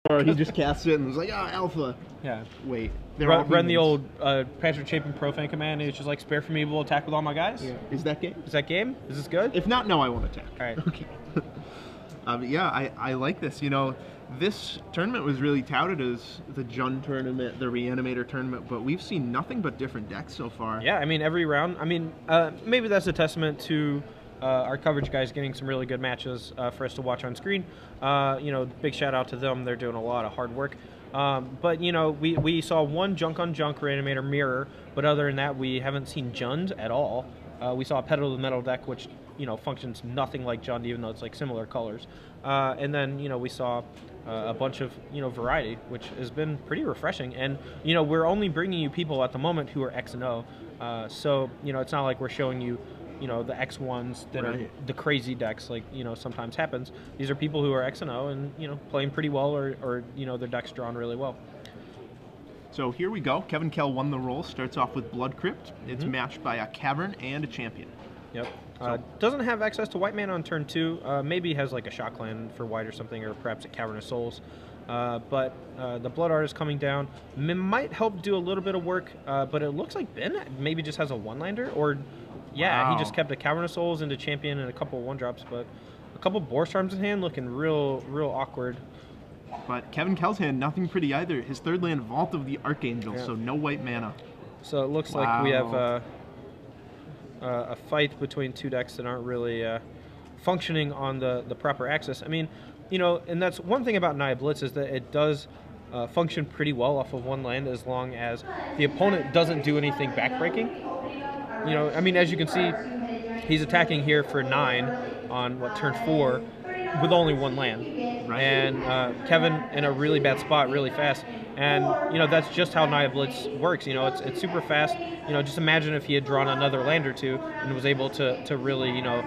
Or he just casts it and was like, oh, alpha. Yeah. Wait. Run the old Patrick Chapin Profane command, and it's just like, spare for me, we'll attack with all my guys. Yeah. Is that game? Is that game? Is this good? If not, no, I won't attack. All right. Okay. Yeah, I like this. You know, this tournament was really touted as the Jund tournament, the Reanimator tournament, but we've seen nothing but different decks so far. Yeah, I mean, every round. I mean, maybe that's a testament to our coverage guys getting some really good matches for us to watch on screen. You know, big shout out to them. They're doing a lot of hard work. But, you know, we saw one junk on junk Reanimator mirror, but other than that, we haven't seen Jund at all. We saw a Pedal to the Metal deck, which, you know, functions nothing like Jund, even though it's like similar colors. And then, you know, we saw a bunch of, you know, variety, which has been pretty refreshing. And, you know, we're only bringing you people at the moment who are X and O. So, you know, it's not like we're showing you, you know, the X ones that are the crazy decks, like, you know, sometimes happens. These are people who are X and O and, you know, playing pretty well, or you know, their deck's drawn really well. So here we go. Kevin Kell won the roll. Starts off with Blood Crypt. It's matched by a Cavern and a Champion. Yep. Doesn't have access to white mana on turn 2. Maybe has like a shock land for white or something, or perhaps a Cavern of Souls. But the Blood Artist coming down might help do a little bit of work, but it looks like Ben maybe just has a one-lander, or yeah, he just kept a Cavern of Souls into Champion and a couple of one-drops, but a couple Boar Storms in hand looking real awkward. But Kevin Kell's hand, nothing pretty either. His third land, Vault of the Archangel, so no white mana. So it looks like we have a fight between two decks that aren't really functioning on the proper axis. I mean, you know, and that's one thing about Naya Blitz, is that it does function pretty well off of one land, as long as the opponent doesn't do anything backbreaking. You know, I mean, as you can see, he's attacking here for 9 on, what, turn 4 with only one land. Right. And Kevin in a really bad spot really fast. And, you know, that's just how Naya Blitz works. You know, it's super fast. You know, just imagine if he had drawn another land or two and was able to really, you know,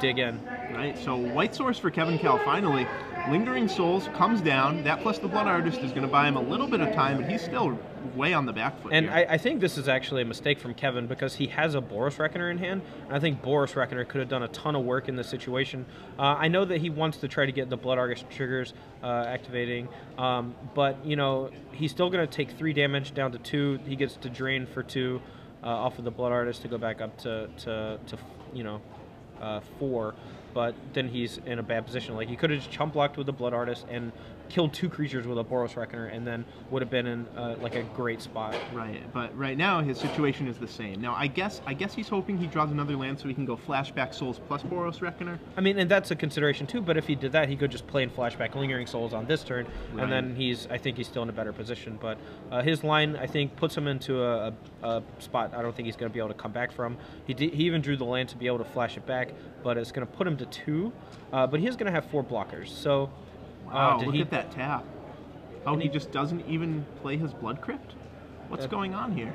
dig in. Right, so white source for Kevin Kell, finally. Lingering Souls comes down. That plus the Blood Artist is going to buy him a little bit of time, but he's still way on the back foot. And here. I think this is actually a mistake from Kevin, because he has a Boros Reckoner in hand, and I think Boros Reckoner could have done a ton of work in this situation. I know that he wants to try to get the Blood Artist triggers activating, but, you know, he's still going to take 3 damage down to 2. He gets to drain for 2 off of the Blood Artist to go back up to you know, 4. But then he's in a bad position. Like, he could have just chump blocked with the Blood Artist and killed 2 creatures with a Boros Reckoner, and then would have been in like a great spot. Right, but right now his situation is the same. Now I guess he's hoping he draws another land so he can go Flashback Souls plus Boros Reckoner. I mean, and that's a consideration too. But if he did that, he could just play in Flashback Lingering Souls on this turn, and then I think he's still in a better position. But his line, I think, puts him into a spot I don't think he's going to be able to come back from. He even drew the land to be able to flash it back, but it's going to put him to 2. But he is going to have 4 blockers. So. Wow, look at that tap. Oh, he just doesn't even play his Blood Crypt? What's going on here?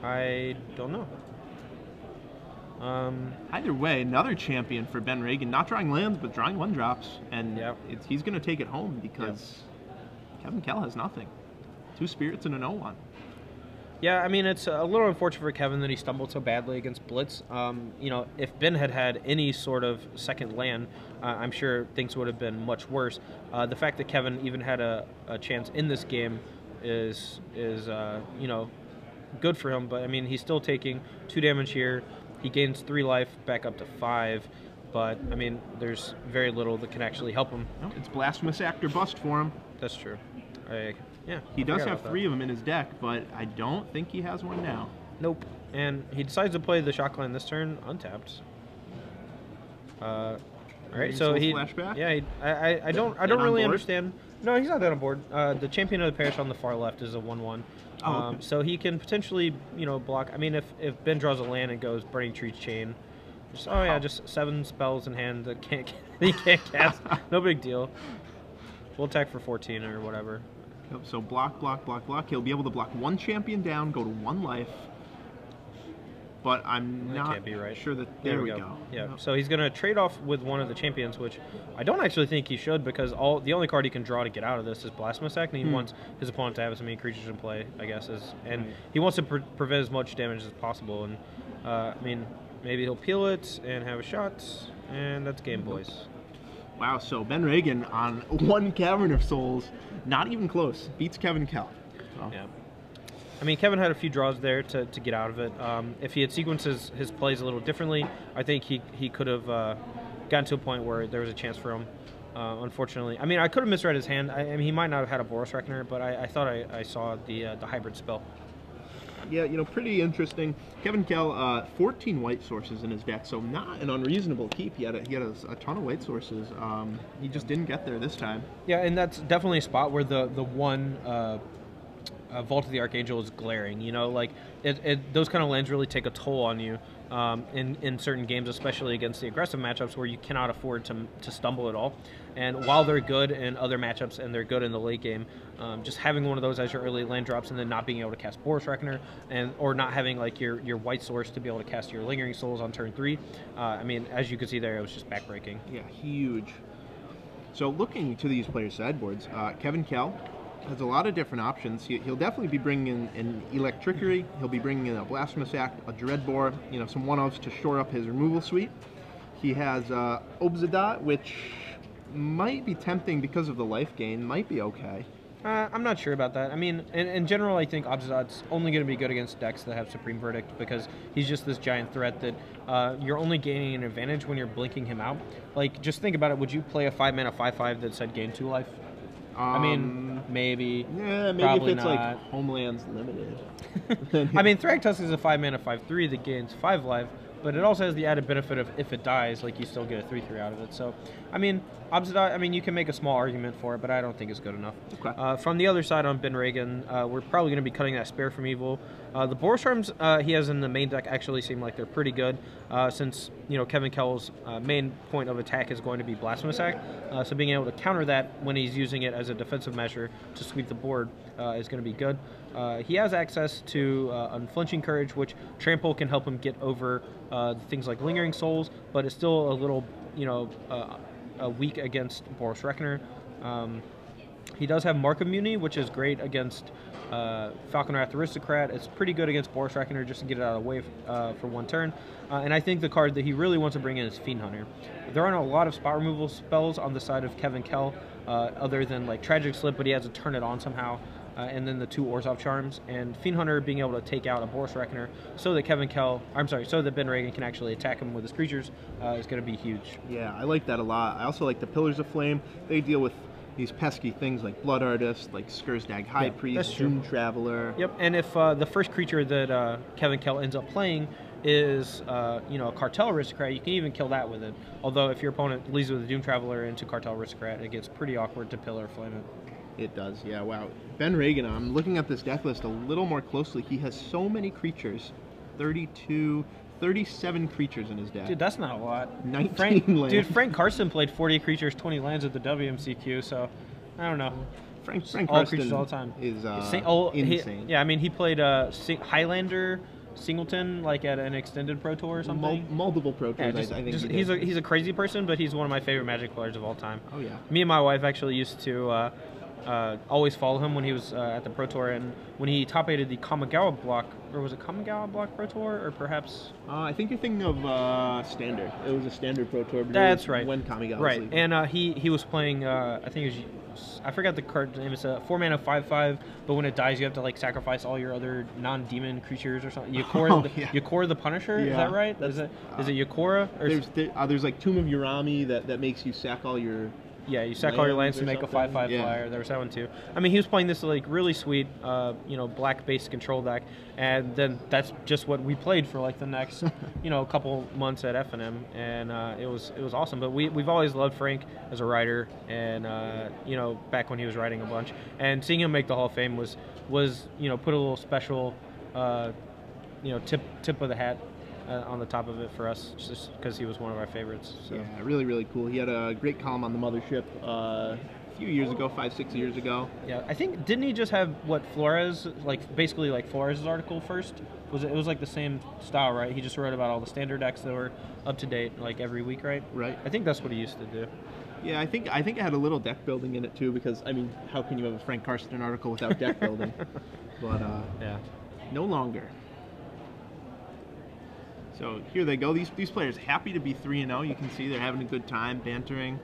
I don't know. Either way, another champion for Ben Ragan. Not drawing lands, but drawing 1-drops. And he's going to take it home, because Kevin Kell has nothing. 2 spirits and an 0-1. Yeah, I mean, it's a little unfortunate for Kevin that he stumbled so badly against Blitz. You know, if Ben had any sort of second land, I'm sure things would have been much worse. The fact that Kevin even had a chance in this game is you know, good for him. But, I mean, he's still taking 2 damage here. He gains 3 life, back up to 5. But, I mean, there's very little that can actually help him. No, it's Blasphemous Act or Bust for him. That's true. Yeah, he does have 3 of them in his deck, but I don't think he has one now. Nope. And he decides to play the shock line this turn untapped. All right, so he flashback? Yeah, I don't really understand. No, he's not that on board. The Champion of the Parish on the far left is a 1/1. Okay. So he can potentially, you know, block. I mean, if Ben draws a land and goes Burning Tree's Chain, just 7 spells in hand that he can't cast. No big deal. We'll attack for 14 or whatever. So block, block, block, block. He'll be able to block 1 champion down, go to 1 life. But I'm not sure that... There we go. Yeah, so he's going to trade off with one of the champions, which I don't actually think he should, because the only card he can draw to get out of this is Blasphemous Act, and he wants his opponent to have as many creatures in play, I guess. And he wants to prevent as much damage as possible. And, I mean, maybe he'll peel it and have a shot, and that's game, boys. Wow, so Ben Ragan on one Cavern of Souls, not even close, beats Kevin Kell. So. Yeah. I mean, Kevin had a few draws there to get out of it. If he had sequenced his plays a little differently, I think he could have gotten to a point where there was a chance for him. Unfortunately, I mean, I could have misread his hand. I mean, he might not have had a Boros Reckoner, but I thought I saw the hybrid spell. Yeah, pretty interesting. Kevin Kell, 14 white sources in his deck, so not an unreasonable keep. He had a ton of white sources. He just didn't get there this time. Yeah, and that's definitely a spot where the one Vault of the Archangel is glaring. Like those kind of lands really take a toll on you in certain games, especially against the aggressive matchups where you cannot afford to stumble at all. And while they're good in other matchups and they're good in the late game, just having one of those as your early land drops and then not being able to cast Boros Reckoner or not having like your white source to be able to cast your Lingering Souls on turn 3, I mean, as you can see there, it was just backbreaking. Yeah, huge. So looking to these players' sideboards, Kevin Kell has a lot of different options. He'll definitely be bringing in an Electrickery. He'll be bringing in a Blasphemous Act, a Dreadbore, some one-offs to shore up his removal suite. He has Obzedat, which might be tempting because of the life gain. Might be okay. I'm not sure about that. I mean, in general, I think Obzedat's only going to be good against decks that have Supreme Verdict because he's just this giant threat that you're only gaining an advantage when you're blinking him out. Like, just think about it. Would you play a 5-mana 5/5 that said gain 2 life? I mean, maybe. Yeah, maybe probably if it's not. like Homelands Limited. I mean, Thragtusk is a 5-mana 5/3 that gains 5 life, but it also has the added benefit of if it dies, like you still get a 3/3 out of it. So, I mean, Obzedat, I mean, you can make a small argument for it, but I don't think it's good enough. Okay. From the other side on Ben Ragan, we're probably going to be cutting that Spare from Evil. The Boros Charms he has in the main deck actually seem like they're pretty good, since Kevin Kell's main point of attack is going to be Blasphemous Act. So being able to counter that when he's using it as a defensive measure to sweep the board is going to be good. He has access to Unflinching Courage, which Trample can help him get over things like Lingering Souls, but it's still a little weak against Boros Reckoner. He does have Mark Immunity, which is great against Falconwrath Aristocrat. It's pretty good against Boros Reckoner just to get it out of the way for one turn. And I think the card that he really wants to bring in is Fiend Hunter. There aren't a lot of spot removal spells on the side of Kevin Kell, other than like Tragic Slip, but he has to turn it on somehow. And then the 2 Orzhov Charms, and Fiend Hunter being able to take out a Boros Reckoner so that so that Ben Ragan can actually attack him with his creatures is going to be huge. Yeah, I like that a lot. I also like the Pillars of Flame. They deal with these pesky things like Blood Artist, like Skursdag High Priest, Doom Traveler. Yep, and if the first creature that Kevin Kell ends up playing is a Cartel Aristocrat, you can even kill that with it. Although if your opponent leads with a Doom Traveler into Cartel Aristocrat, it gets pretty awkward to Pillar Flame it. It does, yeah, wow. Ben Ragan, I'm looking at this deck list a little more closely. He has so many creatures, 37 creatures in his deck. Dude, that's not a lot. 19 lands. Dude, Frank Karsten played 40 creatures, 20 lands at the WMCQ, so I don't know. Frank all Karsten creatures all the time. Is insane. I mean, he played Highlander Singleton like at an extended Pro Tour or something. Multiple Pro Tours, Yeah, I think he's a crazy person, but he's one of my favorite Magic players of all time. Oh, yeah. Me and my wife actually used to always follow him when he was at the Pro Tour, and when he top-aided the Kamigawa block, or was it Kamigawa block Pro Tour, or perhaps? I think you're thinking of Standard. It was a Standard Pro Tour. That's right. When Kamigawa right, was leaving. and he was playing. I think it was. I forgot the card name. It's a 4-mana 5/5, but when it dies, you have to like sacrifice all your other non-demon creatures or something. Yakora the Punisher. Yeah. Is that right? Is it Yakora? Or there's like Tomb of Urami that makes you sack all your. Yeah, you sack all your lands to make a 5/5 flyer. There was that one too. I mean, he was playing this like really sweet, black-based control deck, and then that's just what we played for like the next, couple months at FNM, and it was awesome. But we've always loved Frank as a writer, and back when he was writing a bunch, and seeing him make the Hall of Fame was put a little special, tip of the hat. On the top of it for us, just because he was one of our favorites. So. Yeah, really, really cool. He had a great column on the Mothership a few years ago, 5-6 years ago. Yeah, I think, didn't he just have, Flores, basically Flores' article first? It was like the same style, right? He just wrote about all the standard decks that were up to date, every week, right? Right. I think that's what he used to do. Yeah, I think it had a little deck building in it, too, because, I mean, how can you have a Frank Karsten article without deck building? But, yeah. No longer. So here they go. These players happy to be 3-0. You can see they're having a good time, bantering.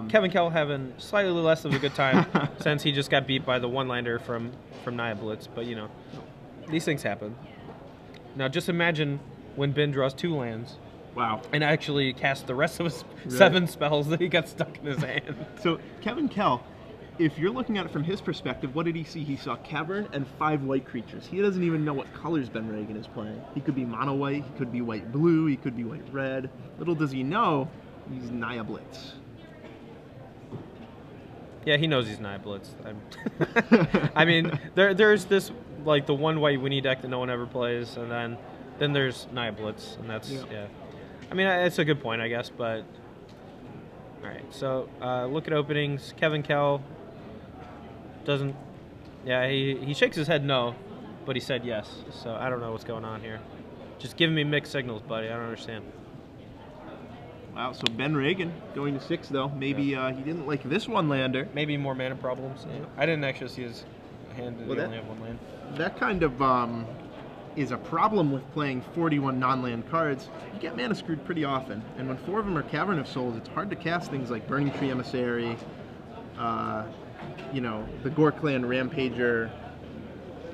Kevin Kell having slightly less of a good time since he just got beat by the one-lander from Nia Blitz. But, you know, these things happen. Now, just imagine when Ben draws 2 lands. Wow. And actually casts the rest of his 7 spells that he got stuck in his hand. So, Kevin Kell, if you're looking at it from his perspective, what did he see? He saw Cavern and 5 white creatures. He doesn't even know what colors Ben Ragan is playing. He could be mono white, he could be white blue, he could be white red. Little does he know, he's Nia Blitz. Yeah, he knows he's Nia Blitz. I mean, there's this, like, the one white Winnie deck that no one ever plays, and then there's Nia Blitz, and that's, yeah. I mean, it's a good point, I guess, but... Alright, so, look at openings. Kevin Kell doesn't... Yeah, he shakes his head no, but he said yes, so I don't know what's going on here. Just giving me mixed signals, buddy. I don't understand. Wow, so Ben Ragan going to 6, though. Maybe he didn't like this one-lander. Maybe more mana problems. Yeah. I didn't actually see his hand. Well, he only have 1 land. That kind of is a problem with playing 41 non-land cards. You get mana screwed pretty often. And when 4 of them are Cavern of Souls, it's hard to cast things like Burning Tree Emissary, you know, the Gore Clan Rampager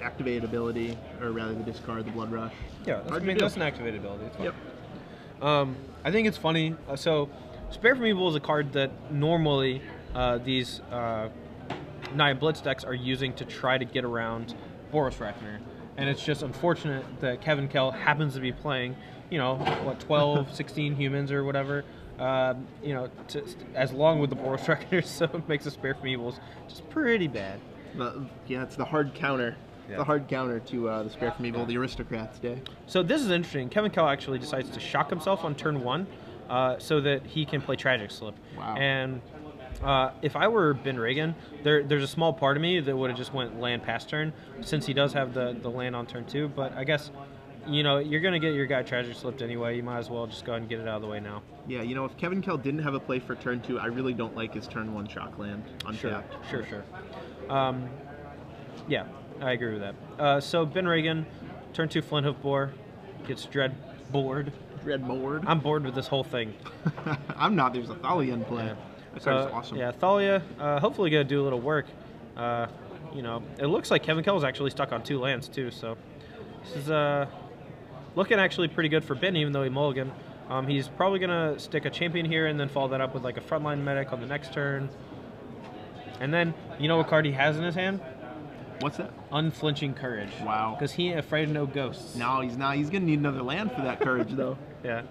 activate ability, or rather the discard, the Blood Rush. Yeah, that's an activated ability. It's fine. Yep. I think it's funny. So, Spare from Evil is a card that normally these Nia Blitz decks are using to try to get around Boros Reckoner. And it's just unfortunate that Kevin Kell happens to be playing, you know, what, 12, 16 humans or whatever, you know, as long with the Boros Reckoner, so it makes the Spare from Evils just pretty bad. Yeah, it's the hard counter. Yeah. The hard counter to the Spare from Evil, the Aristocrats day. So this is interesting. Kevin Kell actually decides to shock himself on turn 1 so that he can play Tragic Slip. Wow. And if I were Ben Ragan, there's a small part of me that would have just went land past turn, since he does have the land on turn 2. But I guess, you know, you're going to get your guy Tragic Slipped anyway. You might as well just go ahead and get it out of the way now. Yeah, you know, if Kevin Kell didn't have a play for turn 2, I really don't like his turn 1 shock land untapped. Sure. Yeah, I agree with that. So Ben Ragan, turn 2 Flint Hoof Boar, gets Dread bored. Dread bored? I'm bored with this whole thing. I'm not. There's a Thalia in play. Yeah. That card's awesome. Yeah, Thalia, hopefully going to do a little work. You know, it looks like Kevin Kell is actually stuck on 2 lands too, so this is looking actually pretty good for Ben, even though he mulliganed. He's probably going to stick a champion here and then follow that up with like a frontline medic on the next turn. And then, you know what card he has in his hand? What's that? Unflinching Courage. Wow. Because he ain't afraid of no ghosts. No, he's not. He's going to need another land for that courage, though. Yeah,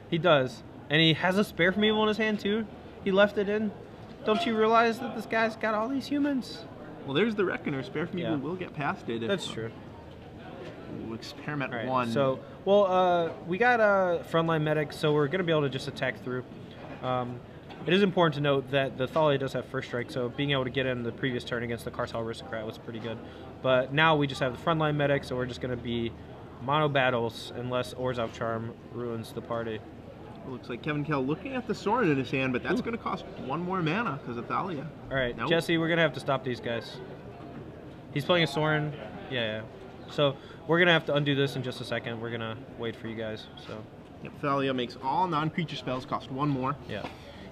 he does. And he has a Spare from Evil in his hand, too. He left it in. Don't you realize that this guy's got all these humans? Well, there's the Reckoner. Spare from Evil will get past it. That's true. Ooh, experiment right, 1. So, well, we got a frontline medic, so we're going to be able to just attack through. It is important to note that the Thalia does have first strike, so being able to get in the previous turn against the Cartel Aristocrat was pretty good. But now we just have the frontline medic, so we're just going to be mono battles unless Orzhov Charm ruins the party. It looks like Kevin Kell looking at the Sorin in his hand, but that's going to cost 1 more mana because of Thalia. All right, nope. Jesse, we're going to have to stop these guys. He's playing a Sorin. Yeah. So we're going to have to undo this in just a second. We're going to wait for you guys. So. Yep, Thalia makes all non-creature spells cost 1 more. Yeah.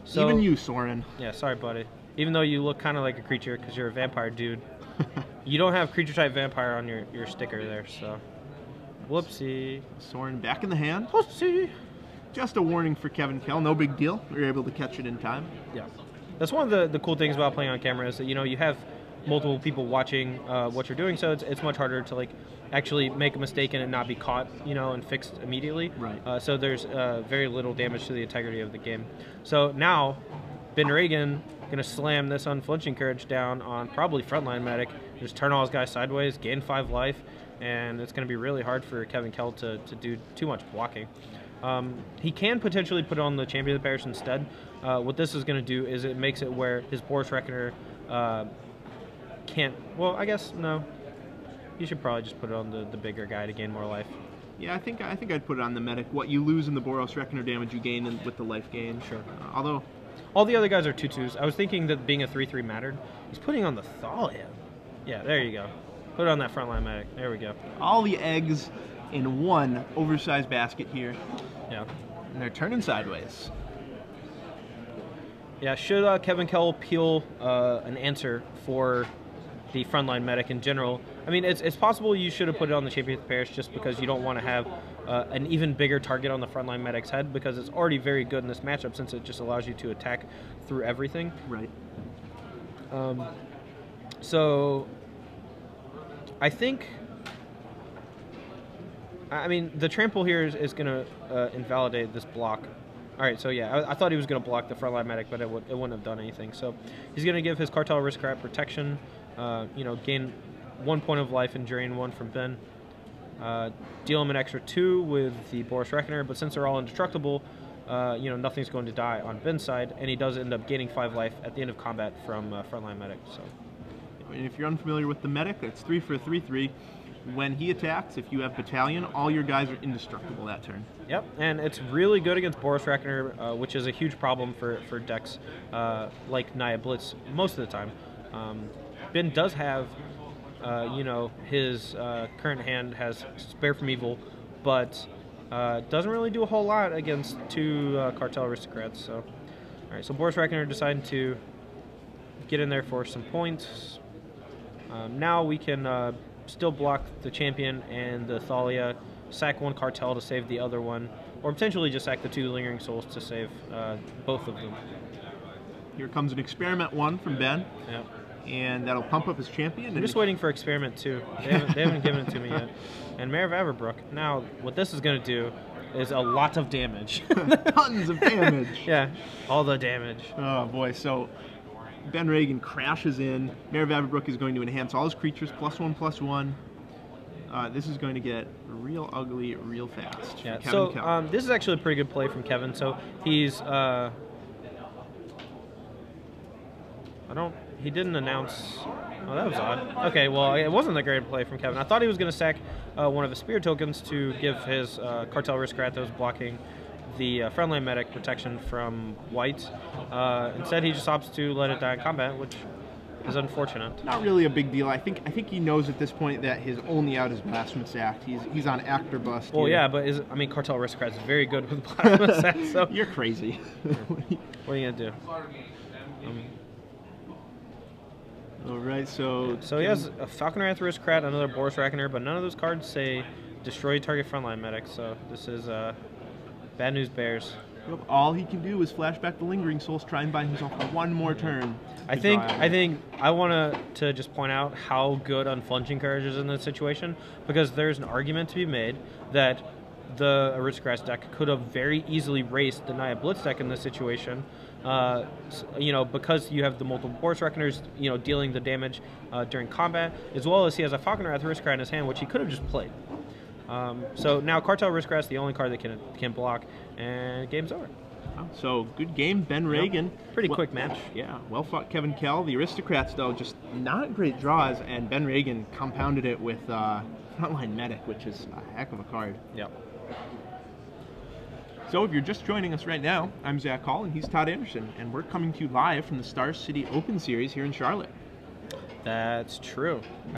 So, even you, Sorin. Yeah, sorry, buddy. Even though you look kind of like a creature because you're a vampire dude, you don't have creature-type vampire on your sticker there, so... Whoopsie. Sorin back in the hand. Whoopsie. Just a warning for Kevin Kell. No big deal. We were able to catch it in time. Yeah. That's one of the cool things about playing on camera is that, you know, you have multiple people watching what you're doing, so it's much harder to, like, actually make a mistake and it not be caught, you know, and fixed immediately. Right. So there's very little damage to the integrity of the game. So now, Ben Ragan going to slam this Unflinching Courage down on probably frontline medic, just turn all his guys sideways, gain 5 life, and it's going to be really hard for Kevin Kell to do too much blocking. He can potentially put on the Champion of the Parish instead. What this is going to do is it makes it where his Boros Reckoner can't... Well, I guess, no. You should probably just put it on the bigger guy to gain more life. Yeah, I think I'd put it on the medic. What you lose in the Boros Reckoner damage, you gain with the life gain. Sure. Although... all the other guys are 2/2s. I was thinking that being a 3/3 mattered. He's putting on the Thalia. Yeah, there you go. Put it on that frontline medic. There we go. All the eggs in one oversized basket here. Yeah. And they're turning sideways. Yeah, should Kevin Kell peel an answer for the frontline medic in general? I mean, it's possible you should have put it on the Champion of the Parish just because you don't want to have an even bigger target on the frontline medic's head, because it's already very good in this matchup since it just allows you to attack through everything. Right. So I think, I mean, the trample here is going to invalidate this block. All right, so yeah, I thought he was going to block the frontline medic, but it wouldn't have done anything. So he's going to give his Cartel Aristocrat protection, gain 1 point of life and drain 1 from Ben. Deal him an extra 2 with the Boros Reckoner, but since they're all indestructible, nothing's going to die on Ben's side, and he does end up gaining 5 life at the end of combat from frontline medic. So, and if you're unfamiliar with the medic, it's 3 for a 3/3. When he attacks, if you have Battalion, all your guys are indestructible that turn. Yep, and it's really good against Boros Reckoner, which is a huge problem for decks like Naya Blitz most of the time. Ben does have, his current hand has Spare from Evil, but doesn't really do a whole lot against 2 Cartel Aristocrats. So, all right, so Boros Reckoner decided to get in there for some points. Now we can still block the Champion and the Thalia, sack 1 Cartel to save the other one, or potentially just sack the 2 Lingering Souls to save both of them. Here comes an Experiment 1 from Ben. Yeah. And that'll pump up his Champion. I'm just waiting for Experiment 2. They haven't given it to me yet. And Mayor of Averbrook. Now, what this is going to do is a lot of damage. Tons of damage. Yeah, all the damage. Oh boy, so Ben Ragan crashes in. Mayor of Averbrook is going to enhance all his creatures, +1/+1. This is going to get real ugly real fast. Yeah, Kevin Kell. this is actually a pretty good play from Kevin. So he's... He didn't announce... Oh, that was odd. Okay, well, it wasn't a great play from Kevin. I thought he was going to sack one of his Spirit tokens to give his Cartel Aristocrat that was blocking the frontline medic protection from white. Instead, he just opts to let it die in combat, which is unfortunate. Not really a big deal. I think he knows at this point that his only out is Blasphemous Act. He's on act or bust. Well, here. yeah, but Cartel Aristocrat is very good with Blasphemous Act. So you're crazy. What are you gonna do? All right, so he has a Falconer Aristocrat, another Boros Reckoner, but none of those cards say destroy target frontline medic. So this is bad news bears. Yep, all he can do is flash back the Lingering Souls, try and buy himself 1 more turn. I think I want to just point out how good Unflinching Courage is in this situation, because there's an argument to be made that the Aristocrats deck could have very easily raced the Naya Blitz deck in this situation. Because you have the multiple Boros Reckoners, dealing the damage during combat, as well as he has a Falconer Aristocrat in his hand, which he could have just played. So now Cartel Aristocrat is the only card that can block, and game's over. So good game, Ben Ragan. Pretty quick match. Yeah, well fought, Kevin Kell. The Aristocrats, though, just not great draws, and Ben Ragan compounded it with Frontline Medic, which is a heck of a card. Yep. So if you're just joining us right now, I'm Zach Hall, and he's Todd Anderson, and we're coming to you live from the Star City Open Series here in Charlotte. That's true.